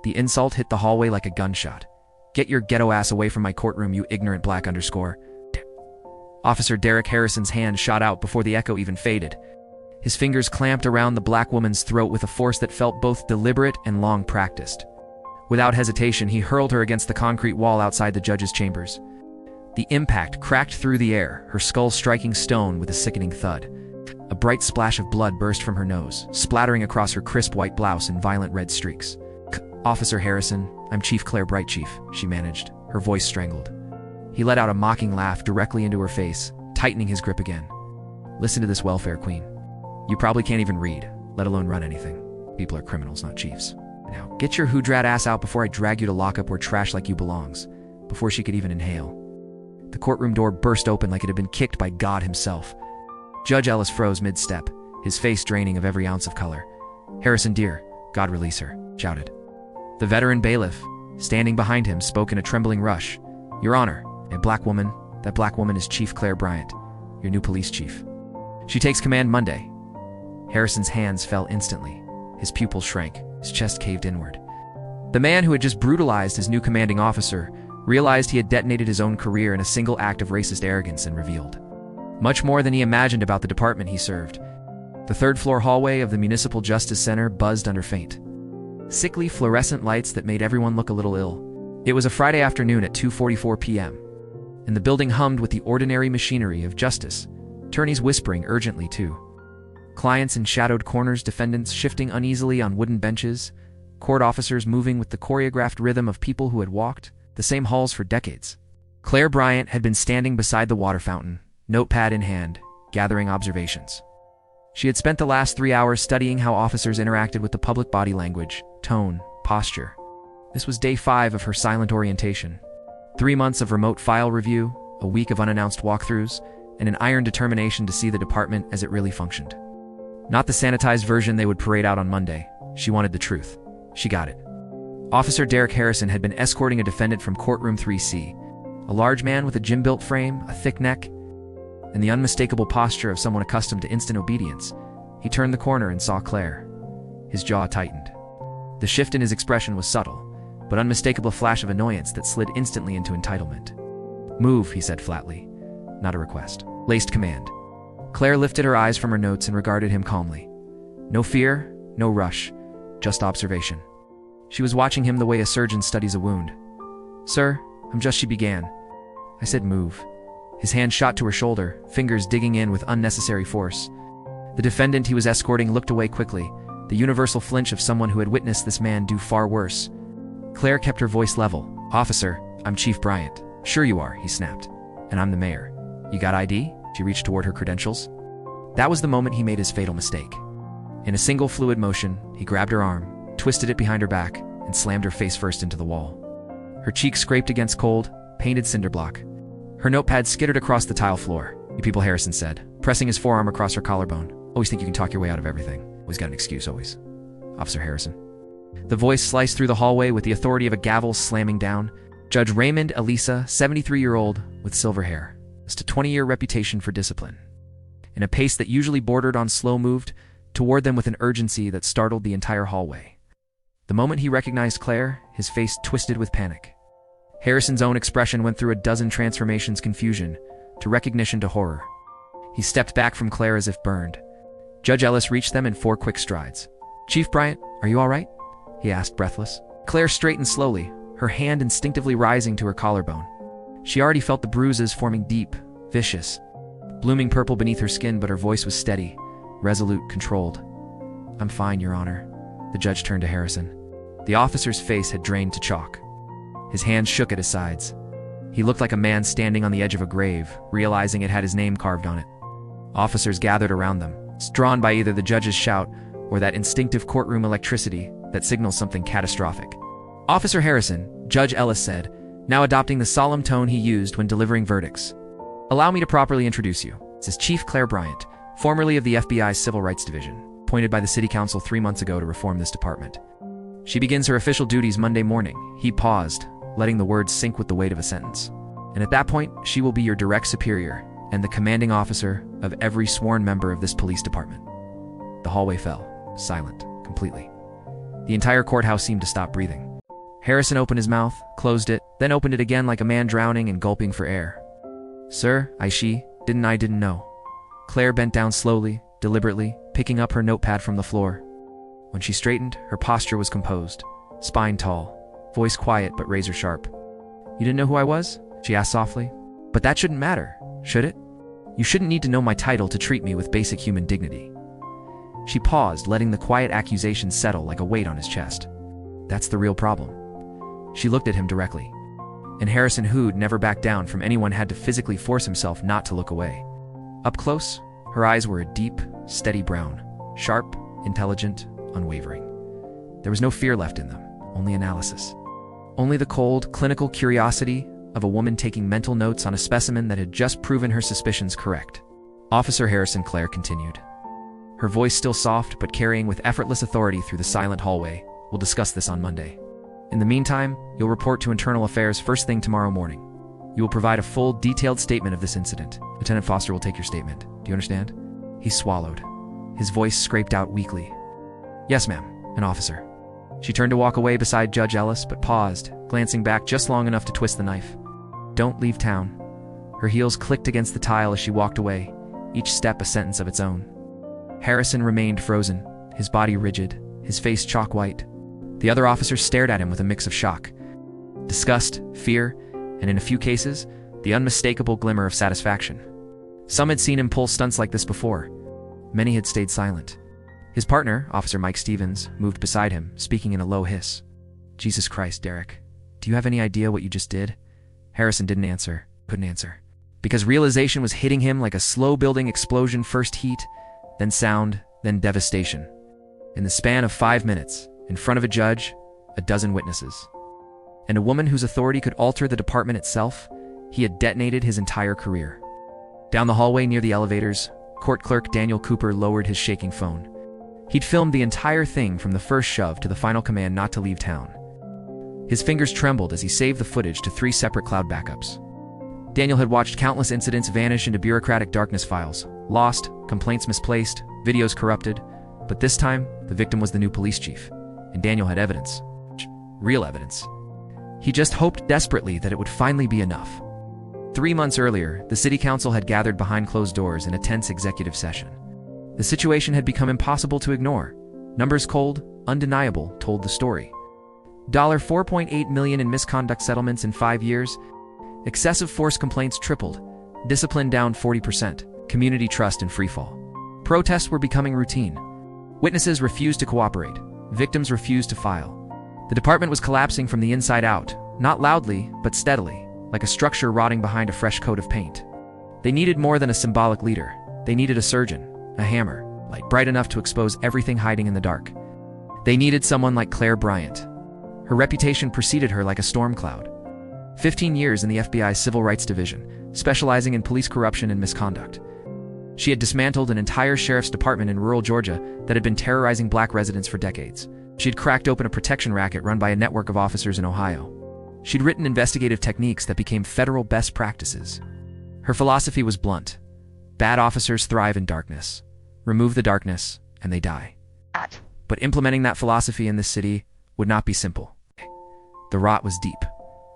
The insult hit the hallway like a gunshot. "Get your ghetto ass away from my courtroom, you ignorant black underscore." Officer Derek Harrison's hand shot out before the echo even faded. His fingers clamped around the black woman's throat with a force that felt both deliberate and long practiced. Without hesitation, he hurled her against the concrete wall outside the judge's chambers. The impact cracked through the air, her skull striking stone with a sickening thud. A bright splash of blood burst from her nose, splattering across her crisp white blouse in violent red streaks. "Officer Harrison, I'm Chief Clare Bryant, Chief," she managed, her voice strangled. He let out a mocking laugh directly into her face, tightening his grip again. "Listen to this welfare queen. You probably can't even read, let alone run anything. People are criminals, not chiefs. Now, get your hoodrat ass out before I drag you to lockup where trash like you belongs," before she could even inhale. The courtroom door burst open like it had been kicked by God himself. Judge Ellis froze mid-step, his face draining of every ounce of color. "Harrison, dear, God release her," shouted. The veteran bailiff, standing behind him, spoke in a trembling rush. "Your Honor, that black woman is Chief Clare Bryant, your new police chief. She takes command Monday." Harrison's hands fell instantly. His pupils shrank, his chest caved inward. The man who had just brutalized his new commanding officer realized he had detonated his own career in a single act of racist arrogance and revealed much more than he imagined about the department he served. The third-floor hallway of the Municipal Justice Center buzzed under faint, sickly fluorescent lights that made everyone look a little ill. It was a Friday afternoon at 2:44 p.m., and the building hummed with the ordinary machinery of justice, attorneys whispering urgently too. Clients in shadowed corners, defendants shifting uneasily on wooden benches, court officers moving with the choreographed rhythm of people who had walked the same halls for decades. Clare Bryant had been standing beside the water fountain, notepad in hand, gathering observations. She had spent the last 3 hours studying how officers interacted with the public body language, tone, posture. This was day 5 of her silent orientation. 3 months of remote file review, a week of unannounced walkthroughs, and an iron determination to see the department as it really functioned. Not the sanitized version they would parade out on Monday. She wanted the truth. She got it. Officer Derek Harrison had been escorting a defendant from courtroom 3C, a large man with a gym-built frame, a thick neck, and the unmistakable posture of someone accustomed to instant obedience. He turned the corner and saw Clare. His jaw tightened. The shift in his expression was subtle, but unmistakable flash of annoyance that slid instantly into entitlement. "Move," he said flatly. Not a request. Laced command. Clare lifted her eyes from her notes and regarded him calmly. No fear, no rush, just observation. She was watching him the way a surgeon studies a wound. "Sir, I'm just," she began. "I said move." His hand shot to her shoulder, fingers digging in with unnecessary force. The defendant he was escorting looked away quickly, the universal flinch of someone who had witnessed this man do far worse. Clare kept her voice level. "Officer, I'm Chief Bryant." "Sure you are," he snapped. "And I'm the mayor. You got ID?" She reached toward her credentials. That was the moment he made his fatal mistake. In a single fluid motion, he grabbed her arm, twisted it behind her back, and slammed her face first into the wall. Her cheek scraped against cold, painted cinder block. Her notepad skittered across the tile floor. "You people," Harrison said, pressing his forearm across her collarbone. "Always think you can talk your way out of everything. Always got an excuse, always." "Officer Harrison." The voice sliced through the hallway with the authority of a gavel slamming down. Judge Raymond Elisa, 73-year-old, with silver hair, was a 20-year reputation for discipline. In a pace that usually bordered on slow, moved toward them with an urgency that startled the entire hallway. The moment he recognized Clare, his face twisted with panic. Harrison's own expression went through a dozen transformations: confusion, to recognition, to horror. He stepped back from Clare as if burned. Judge Ellis reached them in 4 quick strides. "Chief Bryant, are you all right?" he asked, breathless. Clare straightened slowly, her hand instinctively rising to her collarbone. She already felt the bruises forming deep, vicious, blooming purple beneath her skin, but her voice was steady, resolute, controlled. "I'm fine, Your Honor." The judge turned to Harrison. The officer's face had drained to chalk. His hands shook at his sides. He looked like a man standing on the edge of a grave, realizing it had his name carved on it. Officers gathered around them, drawn by either the judge's shout or that instinctive courtroom electricity that signals something catastrophic. "Officer Harrison," Judge Ellis said, now adopting the solemn tone he used when delivering verdicts. "Allow me to properly introduce you. This is Chief Clare Bryant, formerly of the FBI's Civil Rights Division, appointed by the City Council 3 months ago to reform this department. She begins her official duties Monday morning." He paused, letting the words sink with the weight of a sentence. "And at that point, she will be your direct superior and the commanding officer of every sworn member of this police department." The hallway fell, silent, completely. The entire courthouse seemed to stop breathing. Harrison opened his mouth, closed it, then opened it again like a man drowning and gulping for air. Sir, didn't know. Claire bent down slowly, deliberately, picking up her notepad from the floor. When she straightened, her posture was composed, spine tall, voice quiet but razor sharp. You didn't know who I was? She asked softly. But that shouldn't matter, should it? You shouldn't need to know my title to treat me with basic human dignity. She paused, letting the quiet accusation settle like a weight on his chest. That's the real problem. She looked at him directly. And Harrison, who'd never backed down from anyone, had to physically force himself not to look away. Up close, her eyes were a deep, steady brown, sharp, intelligent, unwavering. There was no fear left in them, only analysis. Only the cold, clinical curiosity of a woman taking mental notes on a specimen that had just proven her suspicions correct. Officer Harrison, Claire continued, her voice still soft but carrying with effortless authority through the silent hallway. We'll discuss this on Monday. In the meantime, you'll report to Internal Affairs first thing tomorrow morning. You will provide a full, detailed statement of this incident. Lieutenant Foster will take your statement. Do you understand? He swallowed. His voice scraped out weakly. Yes, ma'am, an officer. She turned to walk away beside Judge Ellis, but paused, glancing back just long enough to twist the knife. Don't leave town. Her heels clicked against the tile as she walked away, each step a sentence of its own. Harrison remained frozen, his body rigid, his face chalk white. The other officers stared at him with a mix of shock, disgust, fear, and in a few cases, the unmistakable glimmer of satisfaction. Some had seen him pull stunts like this before. Many had stayed silent. His partner, Officer Mike Stevens, moved beside him, speaking in a low hiss. Jesus Christ, Derek. Do you have any idea what you just did? Harrison couldn't answer. Because realization was hitting him like a slow-building explosion, first heat, then sound, then devastation. In the span of 5 minutes, in front of a judge, a dozen witnesses. And a woman whose authority could alter the department itself, he had detonated his entire career. Down the hallway near the elevators, court clerk Daniel Cooper lowered his shaking phone. He'd filmed the entire thing from the first shove to the final command not to leave town. His fingers trembled as he saved the footage to 3 separate cloud backups. Daniel had watched countless incidents vanish into bureaucratic darkness files, lost, complaints misplaced, videos corrupted, but this time, the victim was the new police chief, and Daniel had evidence. Real evidence. He just hoped desperately that it would finally be enough. 3 months earlier, the city council had gathered behind closed doors in a tense executive session. The situation had become impossible to ignore. Numbers cold, undeniable, told the story. $4.8 million in misconduct settlements in 5 years. Excessive force complaints tripled. Discipline down 40%. Community trust in freefall. Protests were becoming routine. Witnesses refused to cooperate. Victims refused to file. The department was collapsing from the inside out, not loudly, but steadily, like a structure rotting behind a fresh coat of paint. They needed more than a symbolic leader. They needed a surgeon, a hammer, light bright enough to expose everything hiding in the dark. They needed someone like Clare Bryant. Her reputation preceded her like a storm cloud. 15 years in the FBI's Civil Rights Division, specializing in police corruption and misconduct. She had dismantled an entire sheriff's department in rural Georgia that had been terrorizing black residents for decades. She had cracked open a protection racket run by a network of officers in Ohio. She'd written investigative techniques that became federal best practices. Her philosophy was blunt. Bad officers thrive in darkness. Remove the darkness, and they die. But implementing that philosophy in this city would not be simple. The rot was deep,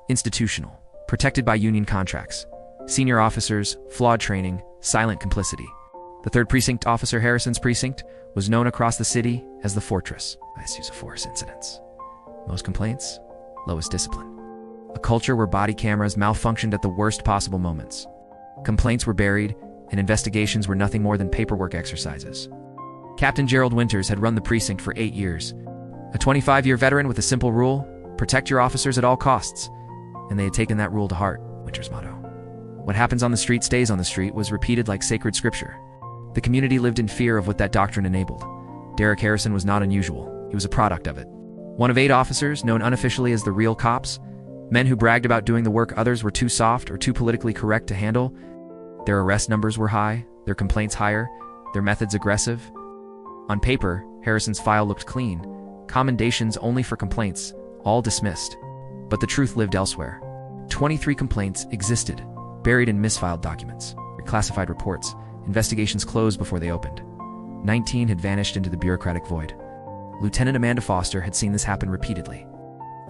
institutional, protected by union contracts, senior officers, flawed training, silent complicity. The 3rd Precinct, Officer Harrison's precinct, was known across the city as the Fortress. Highest use of force incidents. Most complaints, lowest discipline. A culture where body cameras malfunctioned at the worst possible moments. Complaints were buried, and investigations were nothing more than paperwork exercises. Captain Gerald Winters had run the precinct for 8 years. A 25-year veteran with a simple rule: protect your officers at all costs. And they had taken that rule to heart, Winters' motto. What happens on the street stays on the street was repeated like sacred scripture. The community lived in fear of what that doctrine enabled. Derek Harrison was not unusual. He was a product of it. One of 8 officers, known unofficially as the real cops, men who bragged about doing the work others were too soft or too politically correct to handle. Their arrest numbers were high, their complaints higher, their methods aggressive. On paper, Harrison's file looked clean. Commendations only for complaints, all dismissed. But the truth lived elsewhere. 23 complaints existed, buried in misfiled documents, classified reports, investigations closed before they opened. 19 had vanished into the bureaucratic void. Lieutenant Amanda Foster had seen this happen repeatedly.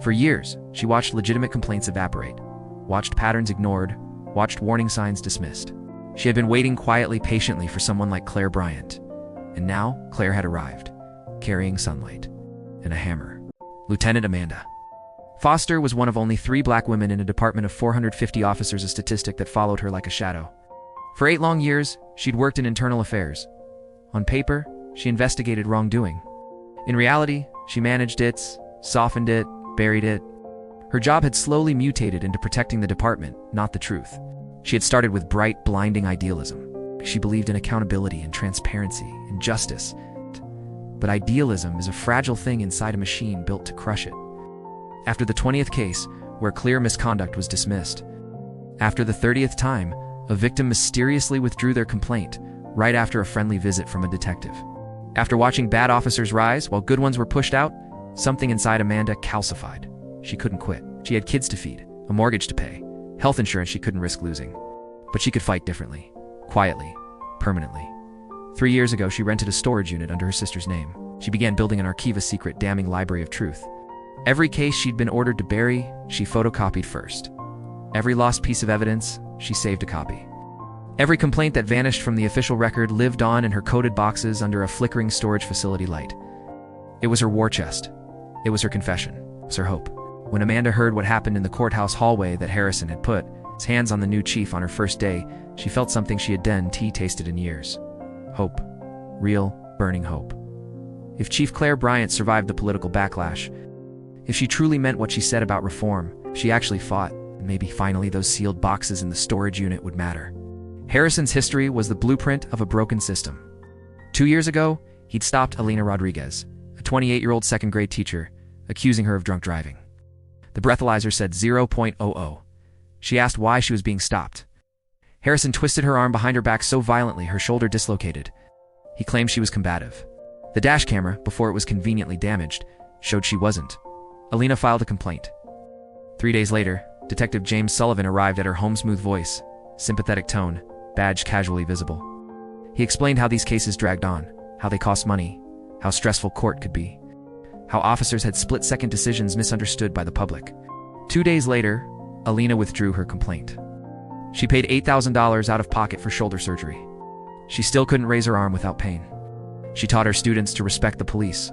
For years, she watched legitimate complaints evaporate, watched patterns ignored, watched warning signs dismissed. She had been waiting quietly, patiently for someone like Clare Bryant. And now, Clare had arrived, carrying sunlight and a hammer. Lieutenant Amanda Foster was one of only 3 black women in a department of 450 officers, a statistic that followed her like a shadow. For 8 long years, she'd worked in internal affairs. On paper, she investigated wrongdoing. In reality, she managed it, softened it, buried it. Her job had slowly mutated into protecting the department, not the truth. She had started with bright, blinding idealism. She believed in accountability and transparency and justice. But idealism is a fragile thing inside a machine built to crush it. After the 20th case, where clear misconduct was dismissed. After the 30th time, a victim mysteriously withdrew their complaint, right after a friendly visit from a detective. After watching bad officers rise while good ones were pushed out, something inside Amanda calcified. She couldn't quit. She had kids to feed, a mortgage to pay, health insurance she couldn't risk losing. But she could fight differently, quietly, permanently. 3 years ago, she rented a storage unit under her sister's name. She began building an Archiva secret damning library of truth. Every case she'd been ordered to bury, she photocopied first. Every lost piece of evidence, she saved a copy. Every complaint that vanished from the official record lived on in her coded boxes under a flickering storage facility light. It was her war chest. It was her confession. It was her hope. When Amanda heard what happened in the courthouse hallway, that Harrison had put his hands on the new chief on her first day, she felt something she had tasted in years. Hope. Real, burning hope. If Chief Clare Bryant survived the political backlash, if she truly meant what she said about reform, she actually fought, and maybe finally those sealed boxes in the storage unit would matter. Harrison's history was the blueprint of a broken system. 2 years ago, he'd stopped Alina Rodriguez, a 28-year-old second-grade teacher, accusing her of drunk driving. The breathalyzer said 0.00. She asked why she was being stopped. Harrison twisted her arm behind her back so violently her shoulder dislocated. He claimed she was combative. The dash camera, before it was conveniently damaged, showed she wasn't. Alina filed a complaint. 3 days later, Detective James Sullivan arrived at her home, smooth voice, sympathetic tone, badge casually visible. He explained how these cases dragged on, how they cost money, how stressful court could be, how officers had split-second decisions misunderstood by the public. 2 days later, Alina withdrew her complaint. She paid $8,000 out of pocket for shoulder surgery. She still couldn't raise her arm without pain. She taught her students to respect the police.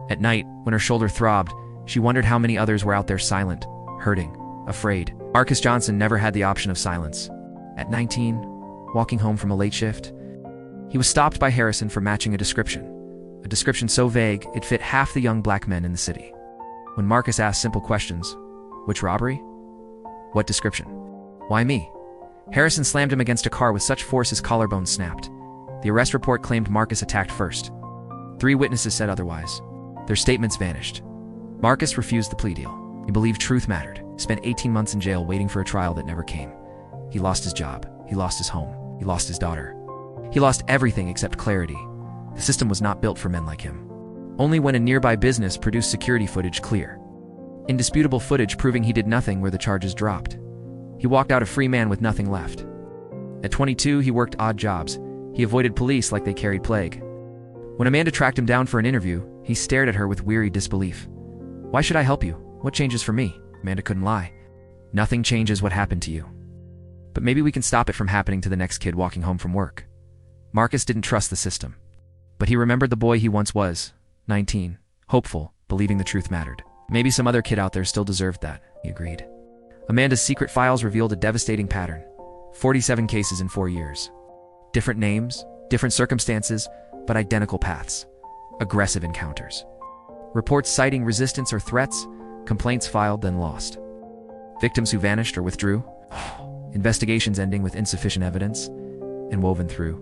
At night, when her shoulder throbbed, she wondered how many others were out there silent, hurting, afraid. Marcus Johnson never had the option of silence. At 19, walking home from a late shift, he was stopped by Harrison for matching a description so vague it fit half the young black men in the city. When Marcus asked simple questions, which robbery? What description? Why me? Harrison slammed him against a car with such force his collarbone snapped. The arrest report claimed Marcus attacked first. 3 witnesses said otherwise. Their statements vanished. Marcus refused the plea deal. He believed truth mattered. He spent 18 months in jail waiting for a trial that never came. He lost his job. He lost his home. He lost his daughter. He lost everything except clarity. The system was not built for men like him. Only when a nearby business produced security footage clear. Indisputable footage proving he did nothing where the charges dropped. He walked out a free man with nothing left. At 22, he worked odd jobs. He avoided police like they carried plague. When Amanda tracked him down for an interview, he stared at her with weary disbelief. Why should I help you? What changes for me? Amanda couldn't lie. Nothing changes what happened to you. But maybe we can stop it from happening to the next kid walking home from work. Marcus didn't trust the system. But he remembered the boy he once was, 19, hopeful, believing the truth mattered. Maybe some other kid out there still deserved that, he agreed. Amanda's secret files revealed a devastating pattern. 47 cases in 4 years. Different names, different circumstances, but identical paths. Aggressive encounters. Reports citing resistance or threats, complaints filed then lost. Victims who vanished or withdrew. Investigations ending with insufficient evidence, and woven through.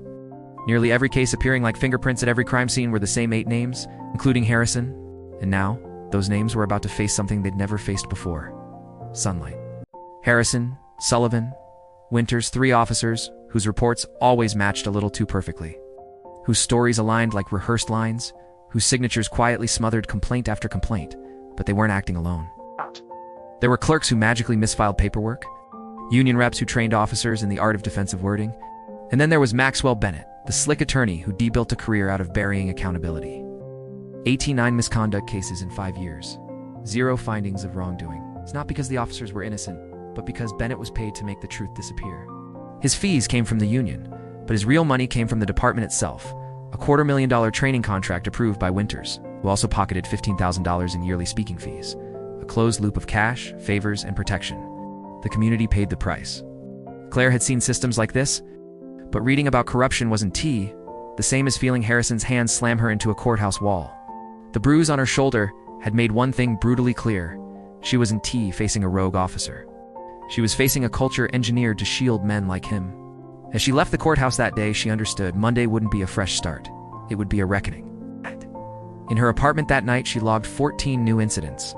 Nearly every case appearing like fingerprints at every crime scene were the same 8 names, including Harrison. And now, those names were about to face something they'd never faced before. Sunlight. Harrison, Sullivan, Winters, 3 officers whose reports always matched a little too perfectly. Whose stories aligned like rehearsed lines, whose signatures quietly smothered complaint after complaint, but they weren't acting alone. There were clerks who magically misfiled paperwork, union reps who trained officers in the art of defensive wording, and then there was Maxwell Bennett, the slick attorney who debuilt a career out of burying accountability. 89 misconduct cases in 5 years. Zero findings of wrongdoing. It's not because the officers were innocent, but because Bennett was paid to make the truth disappear. His fees came from the union, but his real money came from the department itself, a $250,000 training contract approved by Winters, who also pocketed $15,000 in yearly speaking fees. A closed loop of cash, favors, and protection. The community paid the price. Claire had seen systems like this, but reading about corruption wasn't tea, the same as feeling Harrison's hand slam her into a courthouse wall. The bruise on her shoulder had made one thing brutally clear. She wasn't T facing a rogue officer. She was facing a culture engineered to shield men like him. As she left the courthouse that day, she understood Monday wouldn't be a fresh start. It would be a reckoning. In her apartment that night, she logged 14 new incidents.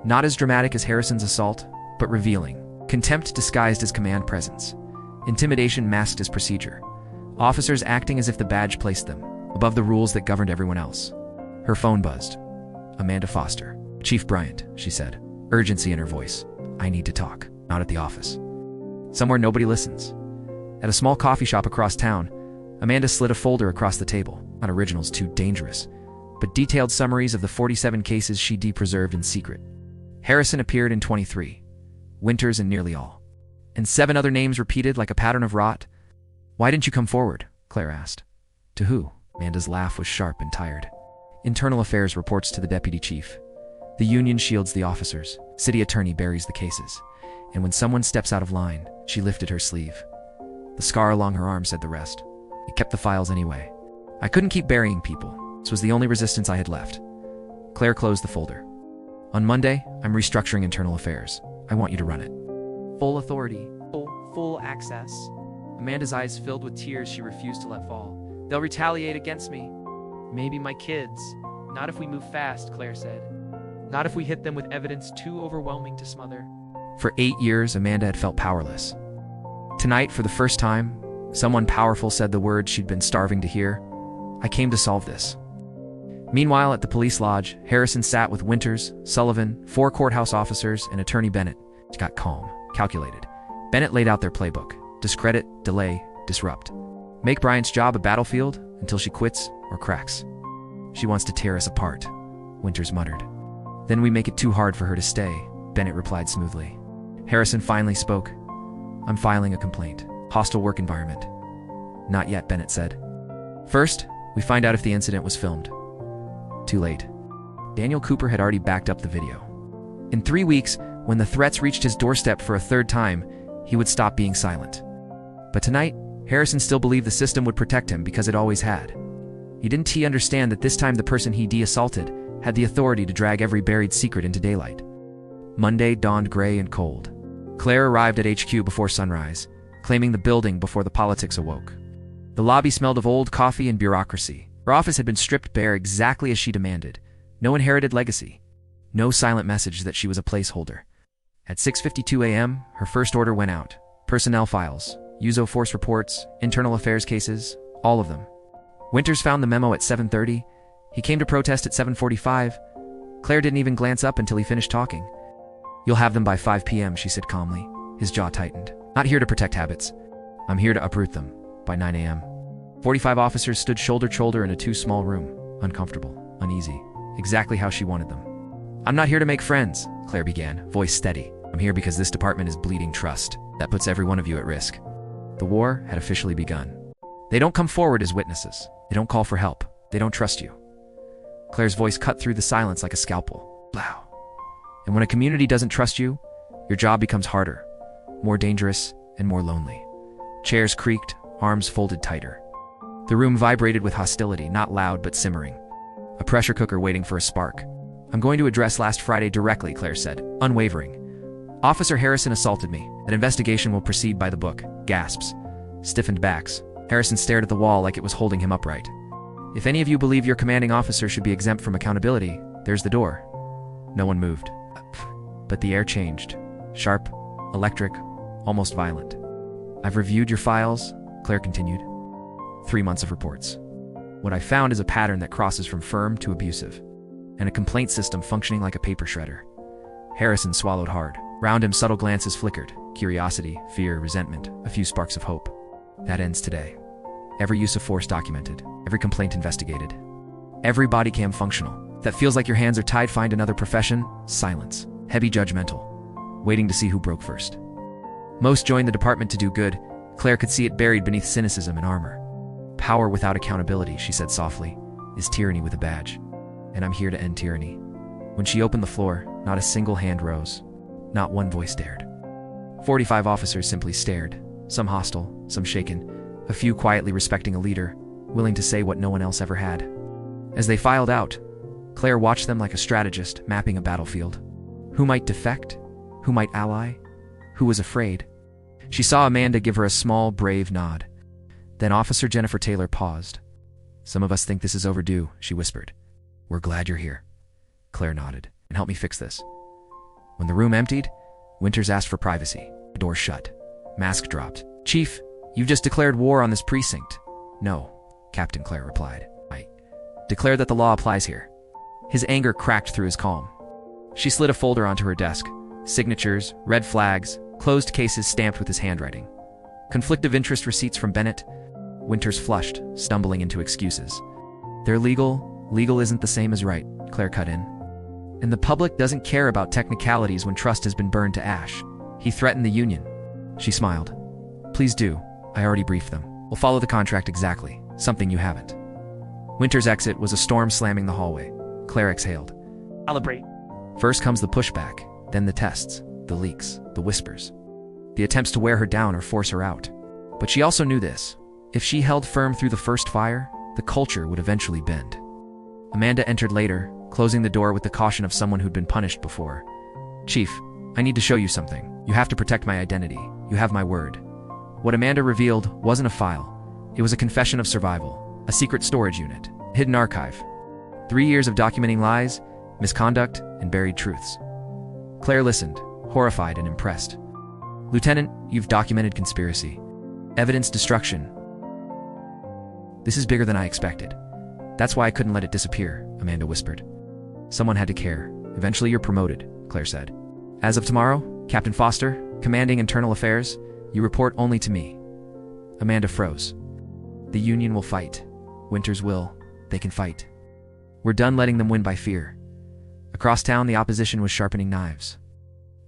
Not as dramatic as Harrison's assault, but revealing. Contempt disguised as command presence. Intimidation masked as procedure. Officers acting as if the badge placed them, above the rules that governed everyone else. Her phone buzzed. Amanda Foster. "Chief Bryant," she said, urgency in her voice. "I need to talk, not at the office." Somewhere nobody listens. At a small coffee shop across town, Amanda slid a folder across the table. Not originals, too dangerous, but detailed summaries of the 47 cases she'd preserved in secret. Harrison appeared in 23. Winters in nearly all. And 7 other names repeated like a pattern of rot. "Why didn't you come forward?" Claire asked. "To who?" Amanda's laugh was sharp and tired. "Internal Affairs reports to the deputy chief. The union shields the officers. City attorney buries the cases. And when someone steps out of line," she lifted her sleeve. The scar along her arm said the rest. "It kept the files anyway. I couldn't keep burying people. This was the only resistance I had left." Claire closed the folder. "On Monday, I'm restructuring Internal Affairs. I want you to run it. Full authority, full access." Amanda's eyes filled with tears she refused to let fall. "They'll retaliate against me. Maybe my kids. Not if we move fast," Claire said. "Not if we hit them with evidence too overwhelming to smother." For 8 years, Amanda had felt powerless. Tonight, for the first time, someone powerful said the words she'd been starving to hear. "I came to solve this." Meanwhile, at the police lodge, Harrison sat with Winters, Sullivan, 4 courthouse officers, and Attorney Bennett. She got calm, calculated. Bennett laid out their playbook. Discredit, delay, disrupt. Make Bryant's job a battlefield until she quits or cracks. "She wants to tear us apart," Winters muttered. "Then we make it too hard for her to stay," Bennett replied smoothly. Harrison finally spoke. "I'm filing a complaint. Hostile work environment." "Not yet," Bennett said. "First, we find out if the incident was filmed." Too late. Daniel Cooper had already backed up the video. In 3 weeks, when the threats reached his doorstep for a 3rd time, he would stop being silent. But tonight, Harrison still believed the system would protect him because it always had. He didn't understand that this time the person he assaulted had the authority to drag every buried secret into daylight. Monday dawned gray and cold. Claire arrived at HQ before sunrise, claiming the building before the politics awoke. The lobby smelled of old coffee and bureaucracy. Her office had been stripped bare exactly as she demanded. No inherited legacy. No silent message that she was a placeholder. At 6:52 a.m., her first order went out. Personnel files, USO force reports, internal affairs cases, all of them. Winters found the memo at 7:30. He came to protest at 7:45. Claire didn't even glance up until he finished talking. "You'll have them by 5 p.m., she said calmly. His jaw tightened. "Not here to protect habits. I'm here to uproot them by 9 a.m. 45 officers stood shoulder to shoulder in a too-small room, uncomfortable, uneasy, exactly how she wanted them. "I'm not here to make friends," Claire began, voice steady. "I'm here because this department is bleeding trust. That puts every one of you at risk." The war had officially begun. "They don't come forward as witnesses. They don't call for help. They don't trust you." Claire's voice cut through the silence like a scalpel. Blow. "And when a community doesn't trust you, your job becomes harder, more dangerous, and more lonely." Chairs creaked, arms folded tighter. The room vibrated with hostility, not loud but simmering. A pressure cooker waiting for a spark. "I'm going to address last Friday directly," Claire said, unwavering. "Officer Harrison assaulted me. An investigation will proceed by the book." Gasps. Stiffened backs. Harrison stared at the wall like it was holding him upright. "If any of you believe your commanding officer should be exempt from accountability, there's the door." No one moved. But the air changed. Sharp, electric, almost violent. "I've reviewed your files," Claire continued. 3 months of reports. "What I found is a pattern that crosses from firm to abusive, and a complaint system functioning like a paper shredder." Harrison swallowed hard. Round him, subtle glances flickered. Curiosity, fear, resentment, a few sparks of hope. "That ends today. Every use of force documented, every complaint investigated, every body cam functional. That feels like your hands are tied, find another profession. Silence. Heavy judgmental. Waiting to see who broke first. Most joined the department to do good. Claire could see it buried beneath cynicism and armor. Power without accountability, she said softly, is tyranny with a badge. And I'm here to end tyranny. When she opened the floor, not a single hand rose. Not one voice dared. 45 officers simply stared, some hostile, some shaken, a few quietly respecting a leader, willing to say what no one else ever had. As they filed out, Claire watched them like a strategist mapping a battlefield. Who might defect? Who might ally? Who was afraid? She saw Amanda give her a small, brave nod. Then Officer Jennifer Taylor paused. Some of us think this is overdue, she whispered. We're glad you're here. Claire nodded. And help me fix this. When the room emptied, Winters asked for privacy. The door shut. Mask dropped. Chief, you've just declared war on this precinct. No, Captain Clare replied. I declare that the law applies here. His anger cracked through his calm. She slid a folder onto her desk. Signatures, red flags, closed cases stamped with his handwriting. Conflict of interest receipts from Bennett. Winters flushed, stumbling into excuses. They're legal. Legal isn't the same as right, Claire cut in. And the public doesn't care about technicalities when trust has been burned to ash. He threatened the union. She smiled. Please do. I already briefed them. We'll follow the contract exactly, something you haven't. Winter's exit was a storm slamming the hallway. Claire exhaled. Calibrate. First comes the pushback, then the tests, the leaks, the whispers. The attempts to wear her down or force her out. But she also knew this. If she held firm through the first fire, the culture would eventually bend. Amanda entered later, closing the door with the caution of someone who'd been punished before. Chief, I need to show you something. You have to protect my identity. You have my word. What Amanda revealed wasn't a file. It was a confession of survival, a secret storage unit, a hidden archive. 3 years of documenting lies, misconduct, and buried truths. Claire listened, horrified and impressed. Lieutenant, you've documented conspiracy. Evidence destruction. This is bigger than I expected. That's why I couldn't let it disappear, Amanda whispered. Someone had to care. Eventually you're promoted, Claire said. As of tomorrow, Captain Foster, commanding internal affairs, you report only to me. Amanda froze. The union will fight. Winters will. They can fight. We're done letting them win by fear. Across town, the opposition was sharpening knives.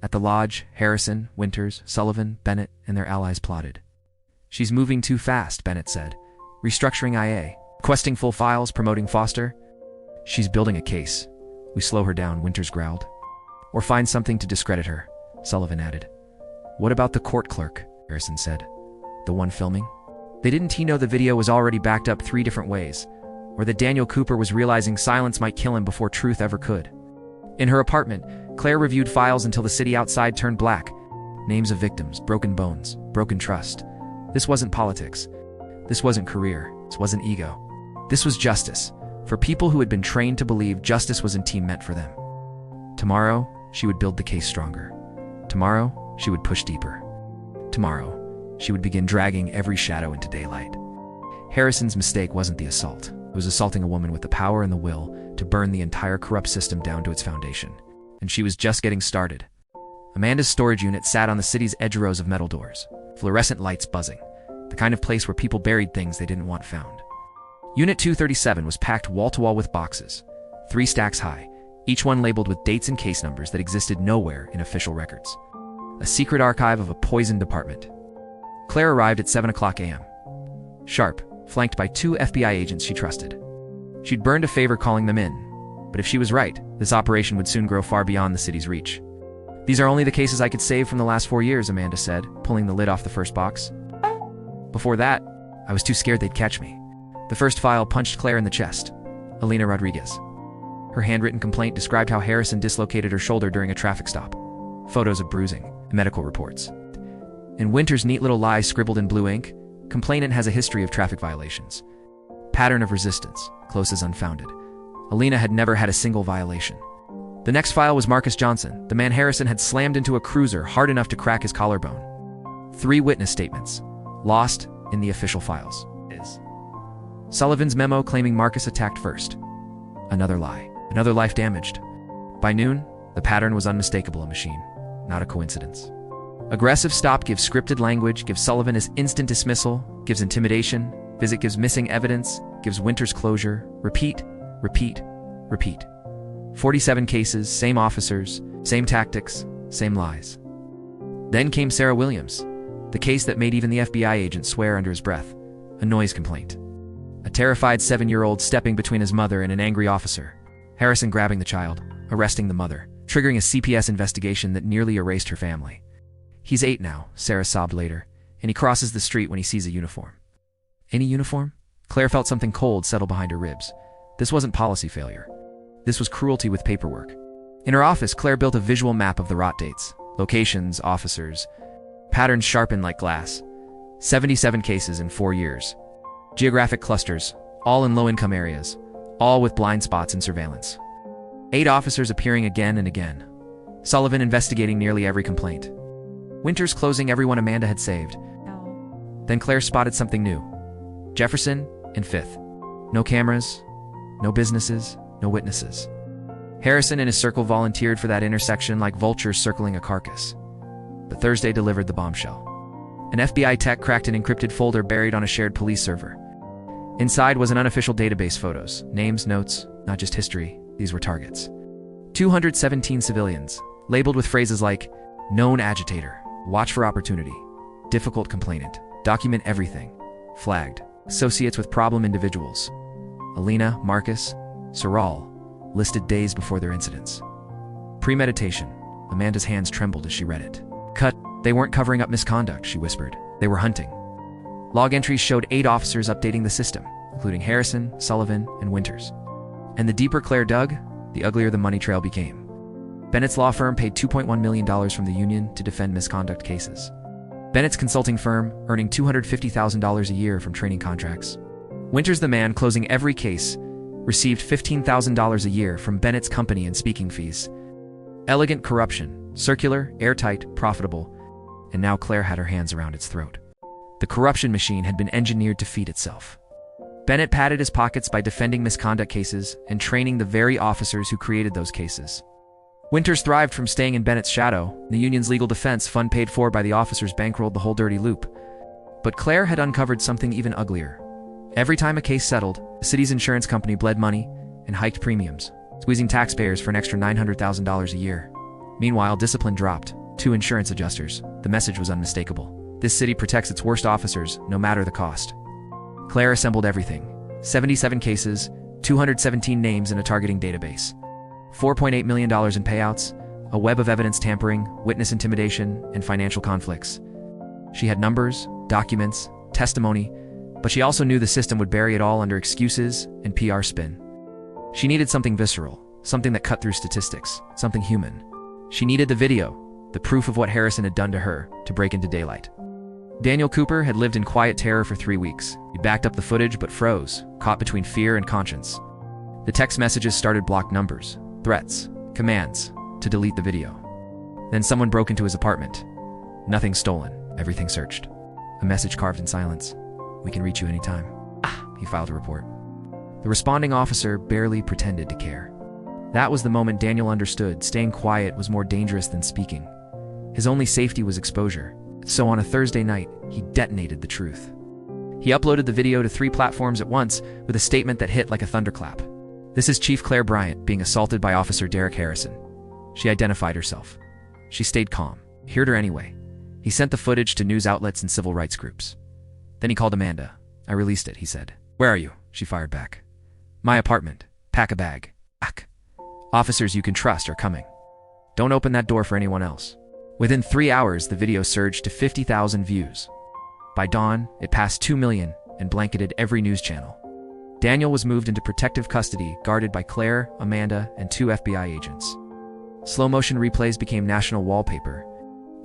At the lodge, Harrison, Winters, Sullivan, Bennett, and their allies plotted. She's moving too fast, Bennett said. Restructuring IA. Requesting full files, promoting Foster. She's building a case. We slow her down, Winters growled. Or find something to discredit her, Sullivan added. What about the court clerk? Harrison said. The one filming? They didn't know the video was already backed up 3 different ways, or that Daniel Cooper was realizing silence might kill him before truth ever could. In her apartment, Claire reviewed files until the city outside turned black. Names of victims, broken bones, broken trust. This wasn't politics. This wasn't career. This wasn't ego. This was justice, for people who had been trained to believe justice was a team meant for them. Tomorrow, she would build the case stronger. Tomorrow, she would push deeper. Tomorrow, she would begin dragging every shadow into daylight. Harrison's mistake wasn't the assault. It was assaulting a woman with the power and the will to burn the entire corrupt system down to its foundation. And she was just getting started. Amanda's storage unit sat on the city's edge rows of metal doors, fluorescent lights buzzing, the kind of place where people buried things they didn't want found. Unit 237 was packed wall-to-wall with boxes, 3 stacks high, each one labeled with dates and case numbers that existed nowhere in official records. A secret archive of a poisoned department. Claire arrived at 7 o'clock a.m. Sharp, flanked by 2 FBI agents she trusted. She'd burned a favor calling them in, but if she was right, this operation would soon grow far beyond the city's reach. These are only the cases I could save from the last 4 years, Amanda said, pulling the lid off the first box. Before that, I was too scared they'd catch me. The first file punched Claire in the chest. Alina Rodriguez. Her handwritten complaint described how Harrison dislocated her shoulder during a traffic stop. Photos of bruising, and medical reports. In Winter's neat little lie scribbled in blue ink, complainant has a history of traffic violations. Pattern of resistance, close as unfounded. Alina had never had a single violation. The next file was Marcus Johnson, the man Harrison had slammed into a cruiser hard enough to crack his collarbone. 3 witness statements, lost in the official files. Sullivan's memo claiming Marcus attacked first. Another lie, another life damaged. By noon, the pattern was unmistakable, a machine, not a coincidence. Aggressive stop gives scripted language, gives Sullivan his instant dismissal, gives intimidation, visit gives missing evidence, gives Winters closure, repeat, repeat, repeat. 47 cases, same officers, same tactics, same lies. Then came Sarah Williams, the case that made even the FBI agent swear under his breath, a noise complaint. A terrified 7-year-old stepping between his mother and an angry officer. Harrison grabbing the child, arresting the mother, triggering a CPS investigation that nearly erased her family. He's 8 now, Sarah sobbed later, and he crosses the street when he sees a uniform. Any uniform? Claire felt something cold settle behind her ribs. This wasn't policy failure. This was cruelty with paperwork. In her office, Claire built a visual map of the rot dates, locations, officers, patterns sharpened like glass. 77 cases in 4 years. Geographic clusters, all in low-income areas, all with blind spots and surveillance. 8 officers appearing again and again. Sullivan investigating nearly every complaint. Winters closing everyone Amanda had saved. Then Claire spotted something new. Jefferson and 5th. No cameras, no businesses, no witnesses. Harrison and his circle volunteered for that intersection like vultures circling a carcass. But Thursday delivered the bombshell. An FBI tech cracked an encrypted folder buried on a shared police server. Inside was an unofficial database photos, names, notes, not just history, these were targets. 217 civilians, labeled with phrases like, known agitator, watch for opportunity, difficult complainant, document everything, flagged, associates with problem individuals. Alina, Marcus, Saral, listed days before their incidents. Premeditation. Amanda's hands trembled as she read it. Cut. They weren't covering up misconduct, she whispered. They were hunting. Log entries showed 8 officers updating the system, including Harrison, Sullivan, and Winters. And the deeper Claire dug, the uglier the money trail became. Bennett's law firm paid $2.1 million from the union to defend misconduct cases. Bennett's consulting firm, earning $250,000 a year from training contracts. Winters, the man closing every case, received $15,000 a year from Bennett's company in speaking fees. Elegant corruption, circular, airtight, profitable, and now Claire had her hands around its throat. The corruption machine had been engineered to feed itself. Bennett padded his pockets by defending misconduct cases and training the very officers who created those cases. Winters thrived from staying in Bennett's shadow. The union's legal defense fund paid for by the officers bankrolled the whole dirty loop. But Claire had uncovered something even uglier. Every time a case settled, the city's insurance company bled money and hiked premiums, squeezing taxpayers for an extra $900,000 a year. Meanwhile, discipline dropped. 2 insurance adjusters. The message was unmistakable. This city protects its worst officers, no matter the cost. Claire assembled everything. 77 cases, 217 names in a targeting database. $4.8 million in payouts, a web of evidence tampering, witness intimidation, and financial conflicts. She had numbers, documents, testimony, but she also knew the system would bury it all under excuses and PR spin. She needed something visceral, something that cut through statistics, something human. She needed the video, the proof of what Harrison had done to her, to break into daylight. Daniel Cooper had lived in quiet terror for 3 weeks. He backed up the footage but froze, caught between fear and conscience. The text messages started blocked numbers, threats, commands to delete the video. Then someone broke into his apartment. Nothing stolen, everything searched. A message carved in silence. We can reach you anytime. He filed a report. The responding officer barely pretended to care. That was the moment Daniel understood staying quiet was more dangerous than speaking. His only safety was exposure. So on a Thursday night, he detonated the truth. He uploaded the video to 3 platforms at once with a statement that hit like a thunderclap. This is Chief Clare Bryant being assaulted by Officer Derek Harrison. She identified herself. She stayed calm. He heard her anyway. He sent the footage to news outlets and civil rights groups. Then he called Amanda. I released it, he said. Where are you? She fired back. My apartment. Pack a bag. Officers you can trust are coming. Don't open that door for anyone else. Within 3 hours, the video surged to 50,000 views. By dawn, it passed 2 million and blanketed every news channel. Daniel was moved into protective custody, guarded by Claire, Amanda, and 2 FBI agents. Slow-motion replays became national wallpaper.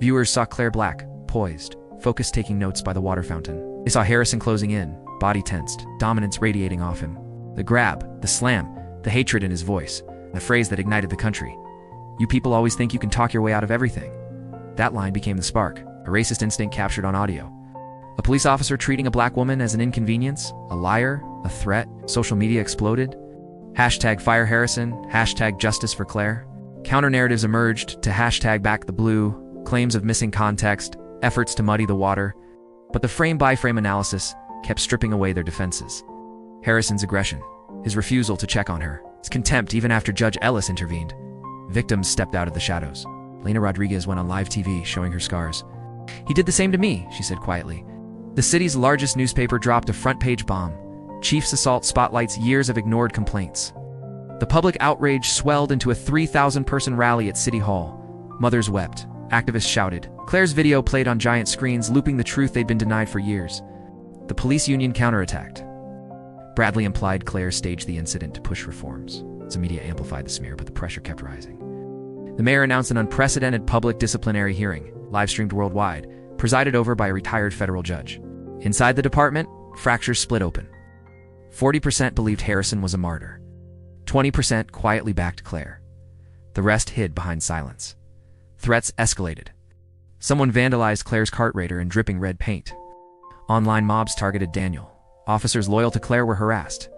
Viewers saw Claire Black, poised, focused, taking notes by the water fountain. They saw Harrison closing in, body tensed, dominance radiating off him. The grab, the slam, the hatred in his voice, the phrase that ignited the country. You people always think you can talk your way out of everything. That line became the spark, a racist instinct captured on audio. A police officer treating a black woman as an inconvenience, a liar, a threat. Social media exploded. Hashtag fire Harrison, hashtag justice for Claire. Counter-narratives emerged to hashtag back the blue, claims of missing context, efforts to muddy the water. But the frame-by-frame analysis kept stripping away their defenses. Harrison's aggression, his refusal to check on her, It's contempt even after Judge Ellis intervened. Victims stepped out of the shadows. Elena Rodriguez went on live TV showing her scars. "He did the same to me," she said quietly. The city's largest newspaper dropped a front-page bomb. Chief's assault spotlights years of ignored complaints. The public outrage swelled into a 3,000-person rally at City Hall. Mothers wept. Activists shouted. Clare's video played on giant screens, looping the truth they'd been denied for years. The police union counterattacked. Bradley implied Clare staged the incident to push reforms. Some media amplified the smear, but the pressure kept rising. The mayor announced an unprecedented public disciplinary hearing, live-streamed worldwide, presided over by a retired federal judge. Inside the department, fractures split open. 40% believed Harrison was a martyr. 20% quietly backed Clare. The rest hid behind silence. Threats escalated. Someone vandalized Clare's cartridge in dripping red paint. Online mobs targeted Daniel. Officers loyal to Clare were harassed.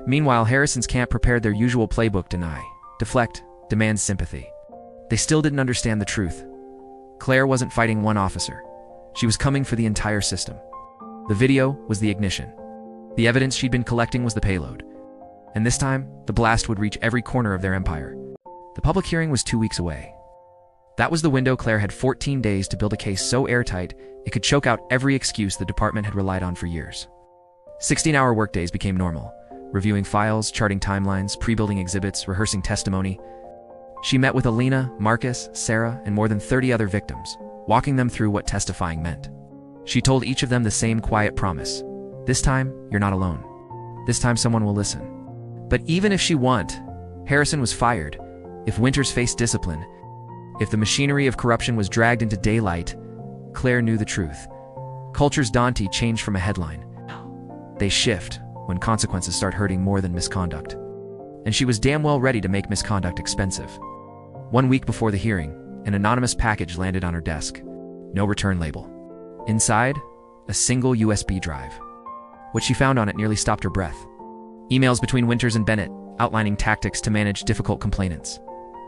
Meanwhile, Harrison's camp prepared their usual playbook: deny, deflect, demand sympathy. They still didn't understand the truth. Clare wasn't fighting one officer. She was coming for the entire system. The video was the ignition. The evidence she'd been collecting was the payload. And this time, the blast would reach every corner of their empire. The public hearing was 2 weeks away. That was the window. Clare had 14 days to build a case so airtight it could choke out every excuse the department had relied on for years. 16-hour workdays became normal, reviewing files, charting timelines, pre-building exhibits, rehearsing testimony. She met with Alina, Marcus, Sarah, and more than 30 other victims, walking them through what testifying meant. She told each of them the same quiet promise. This time, you're not alone. This time someone will listen. But even if she won, Harrison was fired. If Winters faced discipline, if the machinery of corruption was dragged into daylight, Clare knew the truth. Culture's Dante changed from a headline. They shift when consequences start hurting more than misconduct. And she was damn well ready to make misconduct expensive. 1 week before the hearing, an anonymous package landed on her desk. No return label. Inside, a single USB drive. What she found on it nearly stopped her breath. Emails between Winters and Bennett, outlining tactics to manage difficult complainants.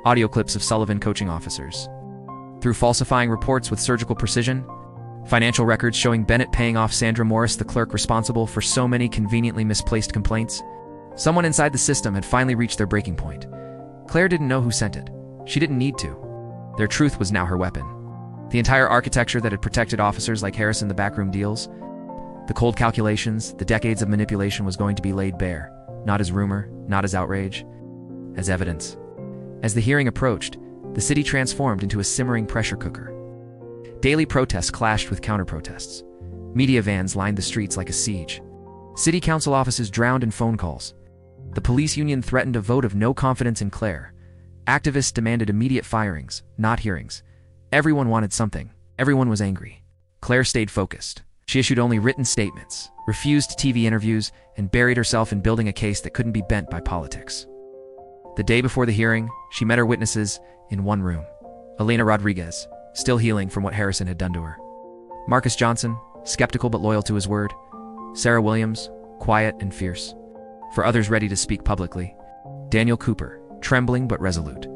Audio clips of Sullivan coaching officers. Through falsifying reports with surgical precision, financial records showing Bennett paying off Sandra Morris, the clerk responsible for so many conveniently misplaced complaints. Someone inside the system had finally reached their breaking point. Clare didn't know who sent it. She didn't need to. Their truth was now her weapon. The entire architecture that had protected officers like Harrison, the backroom deals, the cold calculations, the decades of manipulation was going to be laid bare, not as rumor, not as outrage, as evidence. As the hearing approached, the city transformed into a simmering pressure cooker. Daily protests clashed with counter-protests. Media vans lined the streets like a siege. City council offices drowned in phone calls. The police union threatened a vote of no confidence in Clare. Activists demanded immediate firings, not hearings. Everyone wanted something. Everyone was angry. Clare stayed focused. She issued only written statements, refused TV interviews, and buried herself in building a case that couldn't be bent by politics. The day before the hearing, she met her witnesses in one room. Elena Rodriguez, still healing from what Harrison had done to her. Marcus Johnson, skeptical but loyal to his word. Sarah Williams, quiet and fierce. For others ready to speak publicly. Daniel Cooper, trembling but resolute.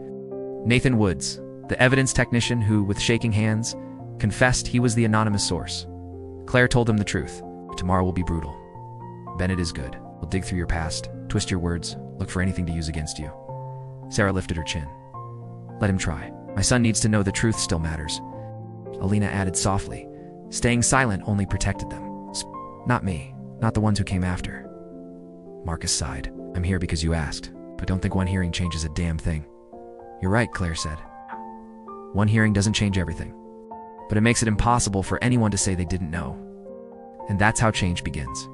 Nathan Woods, the evidence technician who, with shaking hands, confessed he was the anonymous source. Clare told them the truth. Tomorrow will be brutal. Bennett is good. We'll dig through your past, twist your words, look for anything to use against you. Sarah lifted her chin. Let him try. My son needs to know the truth still matters. Alina added softly. Staying silent only protected them. Not me. Not the ones who came after. Marcus sighed. I'm here because you asked, but don't think one hearing changes a damn thing. You're right, Clare said. One hearing doesn't change everything, but it makes it impossible for anyone to say they didn't know. And that's how change begins.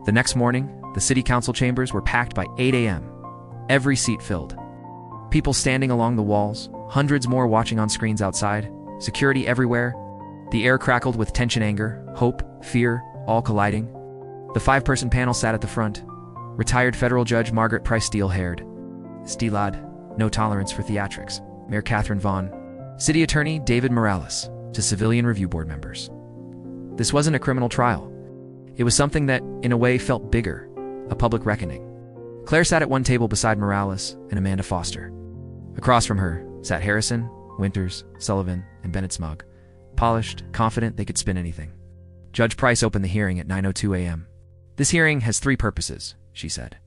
The next morning, the city council chambers were packed by 8 a.m. Every seat filled. People standing along the walls, hundreds more watching on screens outside, security everywhere. The air crackled with tension, anger, hope, fear, all colliding. The 5-person panel sat at the front. Retired federal judge Margaret Price, steel-haired. Stilad, no tolerance for theatrics. Mayor Catherine Vaughn. City Attorney David Morales, to civilian review board members. This wasn't a criminal trial. It was something that, in a way, felt bigger, a public reckoning. Clare sat at one table beside Morales and Amanda Foster. Across from her sat Harrison, Winters, Sullivan, and Bennett Smug, polished, confident they could spin anything. Judge Price opened the hearing at 9:02 a.m. This hearing has 3 purposes, she said.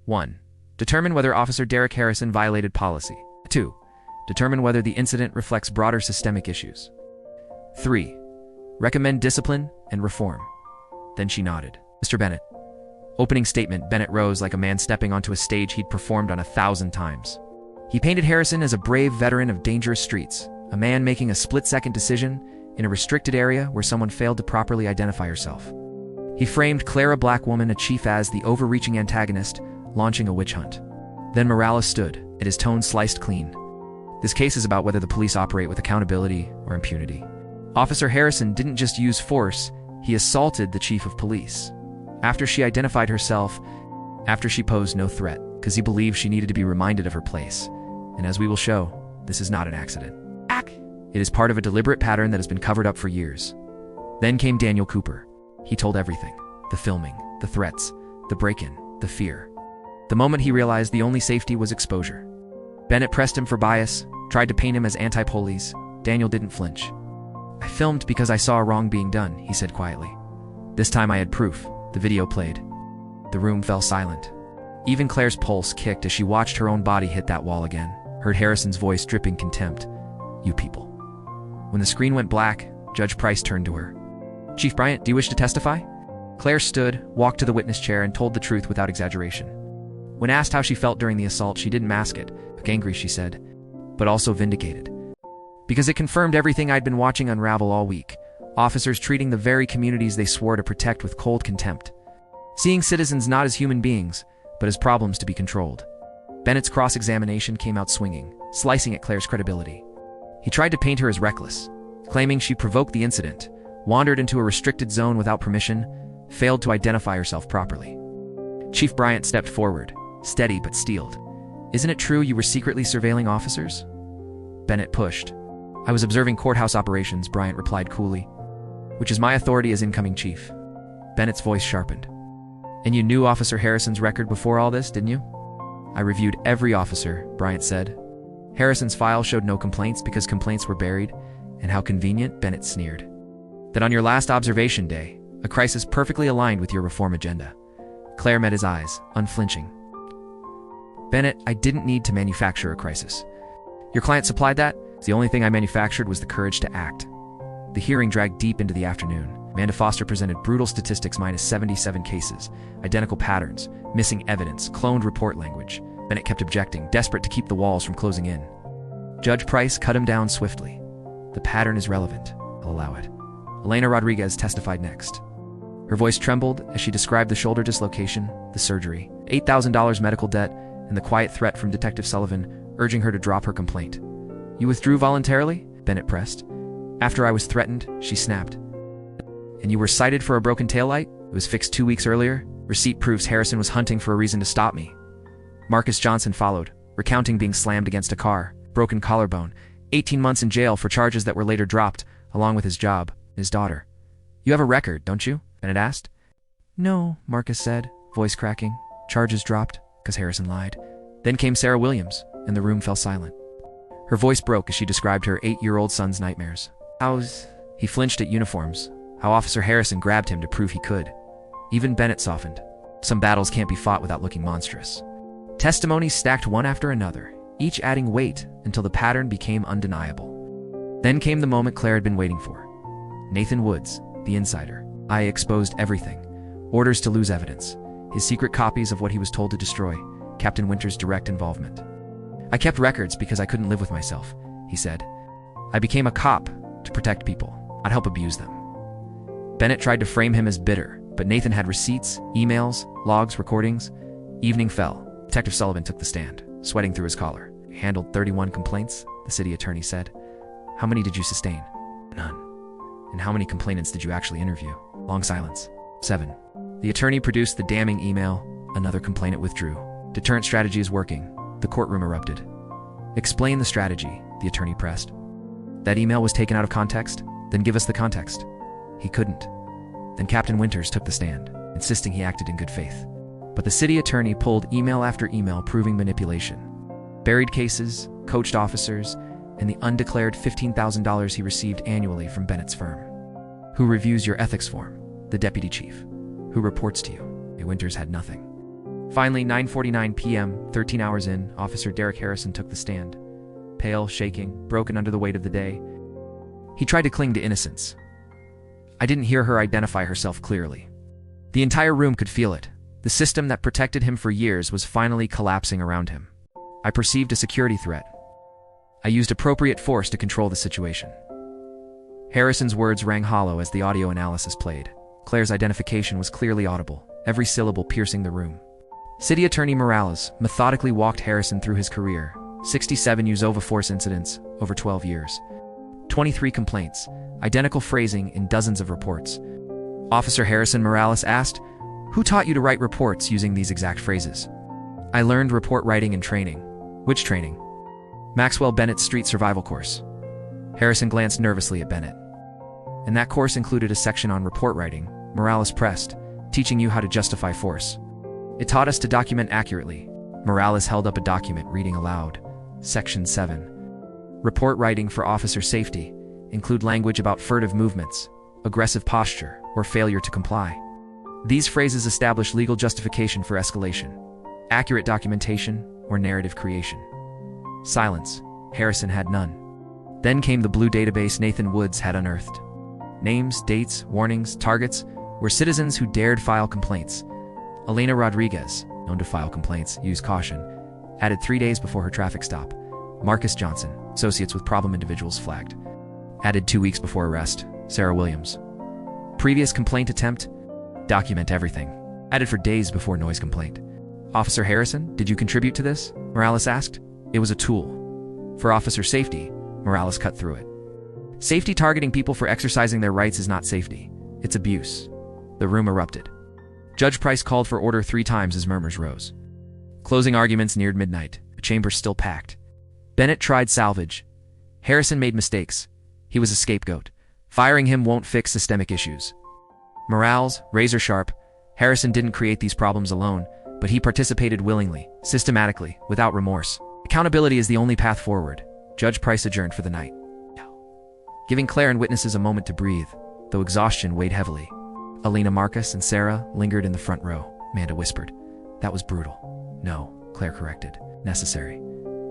1. Determine whether Officer Derek Harrison violated policy. 2. Determine whether the incident reflects broader systemic issues. 3. Recommend discipline and reform. Then she nodded. Mr. Bennett. Opening statement. Bennett rose like a man stepping onto a stage he'd performed on 1,000 times. He painted Harrison as a brave veteran of dangerous streets, a man making a split-second decision in a restricted area where someone failed to properly identify herself. He framed Clare, a black woman, a chief, as the overreaching antagonist, launching a witch hunt. Then Morales stood, and his tone sliced clean. This case is about whether the police operate with accountability or impunity. Officer Harrison didn't just use force, he assaulted the chief of police. After she identified herself, after she posed no threat, because he believed she needed to be reminded of her place. And as we will show, this is not an accident. It is part of a deliberate pattern that has been covered up for years. Then came Daniel Cooper. He told everything. The filming, the threats, the break-in, the fear. The moment he realized the only safety was exposure. Bennett pressed him for bias, tried to paint him as anti-police. Daniel didn't flinch. I filmed because I saw a wrong being done, he said quietly. This time I had proof. The video played. The room fell silent. Even Claire's pulse kicked as she watched her own body hit that wall again, heard Harrison's voice dripping contempt. You people. When the screen went black, Judge Price turned to her. Chief Bryant, do you wish to testify? Claire stood, walked to the witness chair, and told the truth without exaggeration. When asked how she felt during the assault, she didn't mask it. Angry, she said, but also vindicated. Because it confirmed everything I'd been watching unravel all week. Officers treating the very communities they swore to protect with cold contempt. Seeing citizens not as human beings, but as problems to be controlled. Bennett's cross-examination came out swinging, slicing at Claire's credibility. He tried to paint her as reckless, claiming she provoked the incident, wandered into a restricted zone without permission, failed to identify herself properly. Chief Bryant stepped forward, steady but steeled. Isn't it true you were secretly surveilling officers? Bennett pushed. I was observing courthouse operations, Bryant replied coolly. Which is my authority as incoming chief. Bennett's voice sharpened. And you knew Officer Harrison's record before all this, didn't you? I reviewed every officer, Bryant said. Harrison's file showed no complaints because complaints were buried, and how convenient, Bennett sneered. That on your last observation day, a crisis perfectly aligned with your reform agenda. Claire met his eyes, unflinching. Bennett, I didn't need to manufacture a crisis. Your client supplied that. The only thing I manufactured was the courage to act. The hearing dragged deep into the afternoon. Amanda Foster presented brutal statistics minus 77 cases, identical patterns, missing evidence, cloned report language. Bennett kept objecting, desperate to keep the walls from closing in. Judge Price cut him down swiftly. The pattern is relevant. I'll allow it. Elena Rodriguez testified next. Her voice trembled as she described the shoulder dislocation, the surgery, $8,000 medical debt, and the quiet threat from Detective Sullivan, urging her to drop her complaint. You withdrew voluntarily? Bennett pressed. After I was threatened, she snapped. And you were cited for a broken taillight? It was fixed 2 weeks earlier. Receipt proves Harrison was hunting for a reason to stop me. Marcus Johnson followed, recounting being slammed against a car, broken collarbone, 18 months in jail for charges that were later dropped, along with his job, his daughter. You have a record, don't you? Bennett asked. No, Marcus said, voice cracking. Charges dropped, because Harrison lied. Then came Sarah Williams, and the room fell silent. Her voice broke as she described her 8-year-old son's nightmares. He flinched at uniforms, how Officer Harrison grabbed him to prove he could. Even Bennett softened. Some battles can't be fought without looking monstrous. Testimonies stacked one after another, each adding weight until the pattern became undeniable. Then came the moment Claire had been waiting for. Nathan Woods, the insider. I exposed everything. Orders to lose evidence. His secret copies of what he was told to destroy. Captain Winter's direct involvement. I kept records because I couldn't live with myself, he said. I became a cop to protect people. I'd help abuse them. Bennett tried to frame him as bitter, but Nathan had receipts, emails, logs, recordings. Evening fell. Detective Sullivan took the stand, sweating through his collar. You handled 31 complaints, the city attorney said. How many did you sustain? None. And how many complainants did you actually interview? Long silence. 7. The attorney produced the damning email. Another complainant withdrew. Deterrent strategy is working. The courtroom erupted. Explain the strategy, the attorney pressed. That email was taken out of context? Then give us the context. He couldn't. Then Captain Winters took the stand, insisting he acted in good faith. But the city attorney pulled email after email proving manipulation. Buried cases, coached officers, and the undeclared $15,000 he received annually from Bennett's firm. Who reviews your ethics form? The deputy chief. Who reports to you? Winters had nothing. Finally, 9:49 p.m., 13 hours in, Officer Derek Harrison took the stand. Pale, shaking, broken under the weight of the day. He tried to cling to innocence. I didn't hear her identify herself clearly. The entire room could feel it. The system that protected him for years was finally collapsing around him. I perceived a security threat. I used appropriate force to control the situation. Harrison's words rang hollow as the audio analysis played. Claire's identification was clearly audible, every syllable piercing the room. City Attorney Morales methodically walked Harrison through his career. 67 use of force incidents over 12 years. 23 complaints, identical phrasing in dozens of reports. Officer Harrison Morales asked, "Who taught you to write reports using these exact phrases?" "I learned report writing in training." "Which training?" "Maxwell Bennett's street survival course." Harrison glanced nervously at Bennett. "And that course included a section on report writing," Morales pressed, "teaching you how to justify force." "It taught us to document accurately." Morales held up a document, reading aloud. Section 7. Report writing for officer safety include language about furtive movements, aggressive posture, or failure to comply. These phrases establish legal justification for escalation, accurate documentation, or narrative creation. Silence. Harrison had none. Then came the blue database Nathan Woods had unearthed. Names, dates, warnings, targets were citizens who dared file complaints. Elena Rodriguez, known to file complaints, use caution, added 3 days before her traffic stop. Marcus Johnson, associates with problem individuals flagged, added 2 weeks before arrest. Sarah Williams. Previous complaint attempt, document everything, added for days before noise complaint. "Officer Harrison, did you contribute to this?" Morales asked. "It was a tool. For officer safety," Morales cut through it. "Safety targeting people for exercising their rights is not safety. It's abuse." The room erupted. Judge Price called for order 3 times as murmurs rose. Closing arguments neared midnight, the chamber still packed. Bennett tried salvage. Harrison made mistakes. He was a scapegoat. Firing him won't fix systemic issues. Morales, razor sharp. Harrison didn't create these problems alone, but he participated willingly, systematically, without remorse. Accountability is the only path forward. Judge Price adjourned for the night, giving Claire and witnesses a moment to breathe, though exhaustion weighed heavily. Alina, Marcus, and Sarah lingered in the front row. Amanda whispered, "That was brutal." "No," Claire corrected. "Necessary."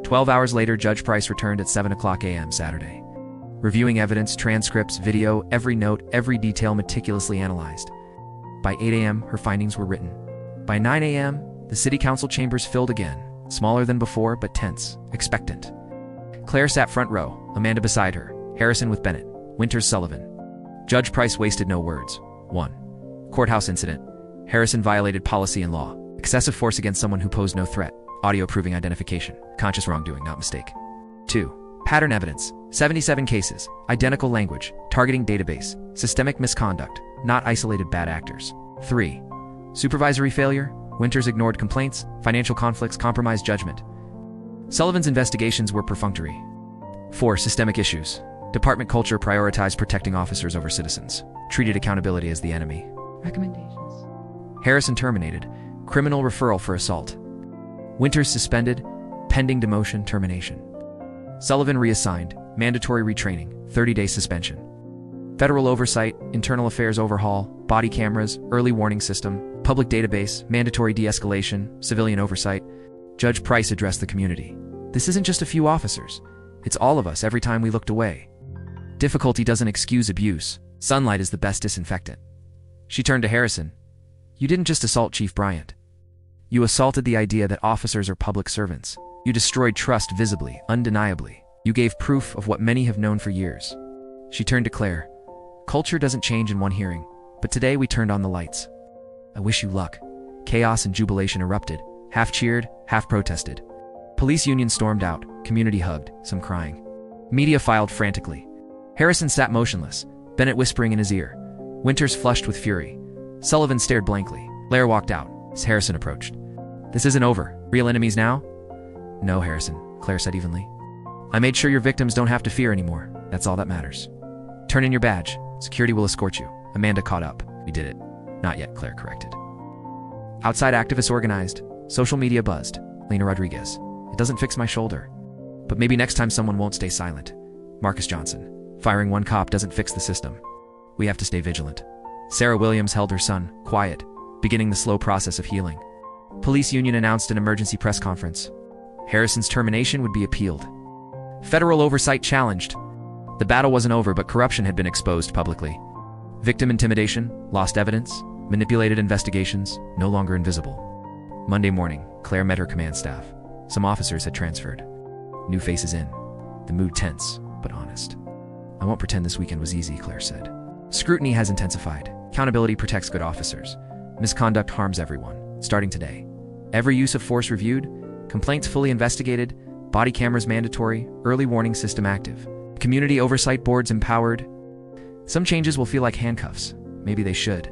12 hours later, Judge Price returned at 7:00 a.m. Saturday. Reviewing evidence, transcripts, video, every note, every detail meticulously analyzed. By 8 a.m., her findings were written. By 9 a.m., the city council chambers filled again, smaller than before, but tense, expectant. Claire sat front row, Amanda beside her, Harrison with Bennett, Winters Sullivan. Judge Price wasted no words. 1. Courthouse incident. Harrison violated policy and law. Excessive force against someone who posed no threat. Audio proving identification. Conscious wrongdoing, not mistake. 2. Pattern evidence. 77 cases. Identical language. Targeting database. Systemic misconduct, not isolated bad actors. 3. Supervisory failure. Winters ignored complaints. Financial conflicts compromised judgment. Sullivan's investigations were perfunctory. 4. Systemic issues. Department culture prioritized protecting officers over citizens. Treated accountability as the enemy. Recommendations. Harrison terminated. Criminal referral for assault. Winters suspended. Pending demotion, termination. Sullivan reassigned. Mandatory retraining. 30-day suspension. Federal oversight. Internal affairs overhaul. Body cameras. Early warning system. Public database. Mandatory de-escalation. Civilian oversight. Judge Price addressed the community. "This isn't just a few officers. It's all of us every time we looked away. Difficulty doesn't excuse abuse. Sunlight is the best disinfectant." She turned to Harrison. "You didn't just assault Chief Bryant. You assaulted the idea that officers are public servants. You destroyed trust visibly, undeniably. You gave proof of what many have known for years." She turned to Claire. "Culture doesn't change in one hearing, but today we turned on the lights. I wish you luck." Chaos and jubilation erupted, half cheered, half protested. Police union stormed out, community hugged, some crying. Media filed frantically. Harrison sat motionless, Bennett whispering in his ear. Winters flushed with fury. Sullivan stared blankly. Claire walked out as Harrison approached. "This isn't over. Real enemies now?" "No, Harrison," Claire said evenly. "I made sure your victims don't have to fear anymore. That's all that matters. Turn in your badge. Security will escort you." Amanda caught up. "We did it." "Not yet," Claire corrected. Outside activists organized. Social media buzzed. Lena Rodriguez. "It doesn't fix my shoulder. But maybe next time someone won't stay silent." Marcus Johnson. "Firing one cop doesn't fix the system. We have to stay vigilant." Sarah Williams held her son, quiet, beginning the slow process of healing. Police union announced an emergency press conference. Harrison's termination would be appealed. Federal oversight challenged. The battle wasn't over, but corruption had been exposed publicly. Victim intimidation, lost evidence, manipulated investigations, no longer invisible. Monday morning, Clare met her command staff. Some officers had transferred. New faces in. The mood tense, but honest. "I won't pretend this weekend was easy," Clare said. "Scrutiny has intensified. Accountability protects good officers. Misconduct harms everyone. Starting today. Every use of force reviewed, complaints fully investigated, body cameras mandatory, early warning system active. Community oversight boards empowered. Some changes will feel like handcuffs. Maybe they should.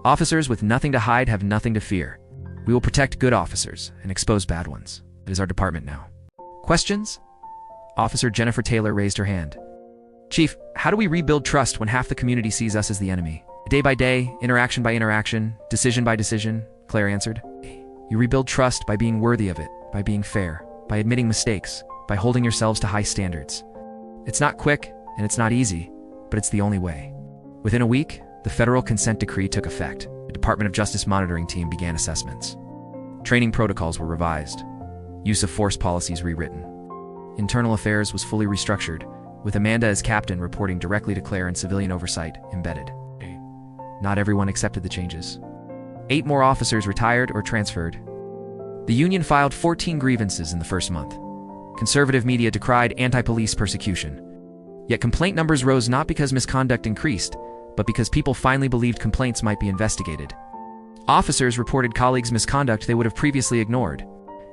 Officers with nothing to hide have nothing to fear. We will protect good officers and expose bad ones. It is our department now." Questions? Officer Jennifer Taylor raised her hand. "Chief, how do we rebuild trust when half the community sees us as the enemy?" "Day by day, interaction by interaction, decision by decision," Clare answered. "You rebuild trust by being worthy of it, by being fair, by admitting mistakes, by holding yourselves to high standards. It's not quick, and it's not easy, but it's the only way." Within a week, the federal consent decree took effect. The Department of Justice monitoring team began assessments. Training protocols were revised. Use of force policies rewritten. Internal affairs was fully restructured, with Amanda as captain reporting directly to Clare and civilian oversight embedded. Not everyone accepted the changes. 8 more officers retired or transferred. The union filed 14 grievances in the first month. Conservative media decried anti-police persecution. Yet complaint numbers rose not because misconduct increased, but because people finally believed complaints might be investigated. Officers reported colleagues' misconduct they would have previously ignored.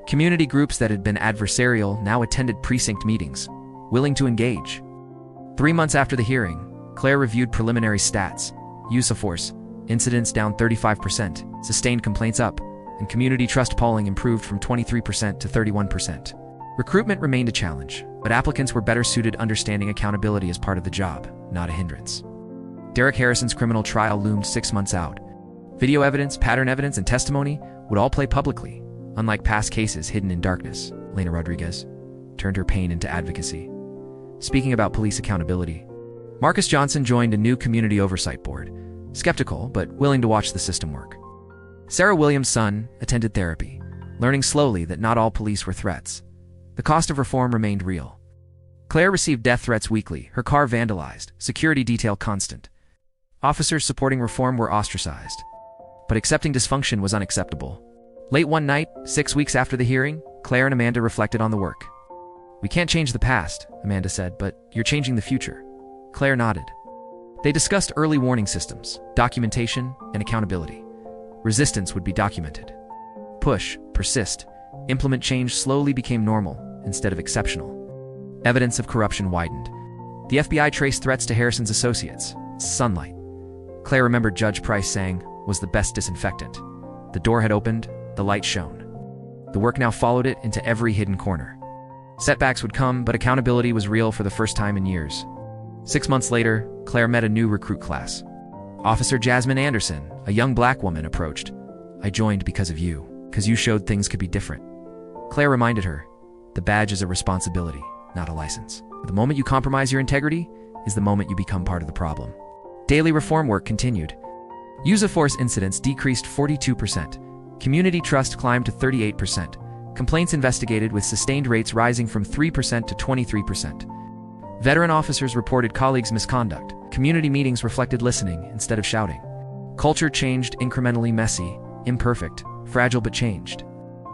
Community groups that had been adversarial now attended precinct meetings, willing to engage. 3 months after the hearing, Clare reviewed preliminary stats. Use of force, incidents down 35%, sustained complaints up, and community trust polling improved from 23% to 31%. Recruitment remained a challenge, but applicants were better suited understanding accountability as part of the job, not a hindrance. Derek Harrison's criminal trial loomed 6 months out. Video evidence, pattern evidence, and testimony would all play publicly, unlike past cases hidden in darkness. Lena Rodriguez turned her pain into advocacy. Speaking about police accountability, Marcus Johnson joined a new community oversight board, skeptical but willing to watch the system work. Sarah Williams' son attended therapy, learning slowly that not all police were threats. The cost of reform remained real. Clare received death threats weekly, her car vandalized, security detail constant. Officers supporting reform were ostracized. But accepting dysfunction was unacceptable. Late one night, 6 weeks after the hearing, Clare and Amanda reflected on the work. "We can't change the past," Amanda said, "but you're changing the future." Clare nodded. They discussed early warning systems, documentation, and accountability. Resistance would be documented. Push, persist, implement change slowly became normal instead of exceptional. Evidence of corruption widened. The FBI traced threats to Harrison's associates. Sunlight. Clare remembered Judge Price saying, was the best disinfectant. The door had opened, the light shone. The work now followed it into every hidden corner. Setbacks would come, but accountability was real for the first time in years. 6 months later, Clare met a new recruit class. Officer Jasmine Anderson, a young black woman, approached. "I joined because of you, because you showed things could be different." Clare reminded her, "The badge is a responsibility, not a license. The moment you compromise your integrity is the moment you become part of the problem." Daily reform work continued. Use of force incidents decreased 42%. Community trust climbed to 38%. Complaints investigated with sustained rates rising from 3% to 23%. Veteran officers reported colleagues' misconduct. Community meetings reflected listening instead of shouting. Culture changed, incrementally, messy, imperfect, fragile but changed.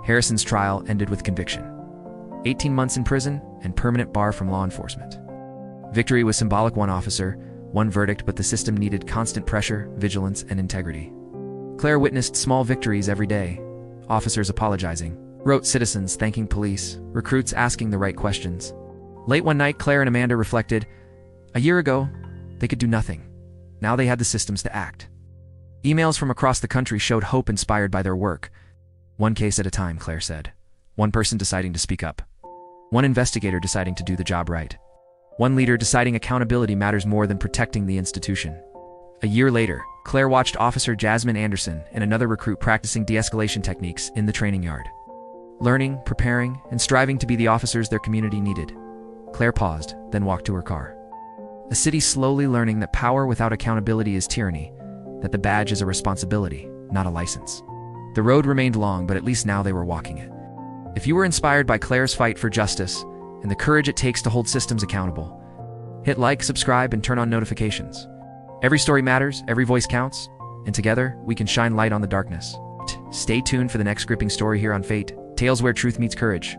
Harrison's trial ended with conviction. 18 months in prison and permanent bar from law enforcement. Victory was symbolic: one officer, one verdict, but the system needed constant pressure, vigilance, and integrity. Clare witnessed small victories every day. Officers apologizing, rote citizens thanking police, recruits asking the right questions. Late one night, Clare and Amanda reflected, a year ago, they could do nothing. Now they had the systems to act. Emails from across the country showed hope inspired by their work. One case at a time, Clare said. One person deciding to speak up. One investigator deciding to do the job right. One leader deciding accountability matters more than protecting the institution. A year later, Clare watched Officer Jasmine Anderson and another recruit practicing de-escalation techniques in the training yard. Learning, preparing, and striving to be the officers their community needed. Clare paused, then walked to her car. A city slowly learning that power without accountability is tyranny, that the badge is a responsibility, not a license. The road remained long, but at least now they were walking it. If you were inspired by Clare's fight for justice and the courage it takes to hold systems accountable, hit like, subscribe, and turn on notifications. Every story matters, every voice counts, and together we can shine light on the darkness. Stay tuned for the next gripping story here on Fate, Tales where truth meets courage.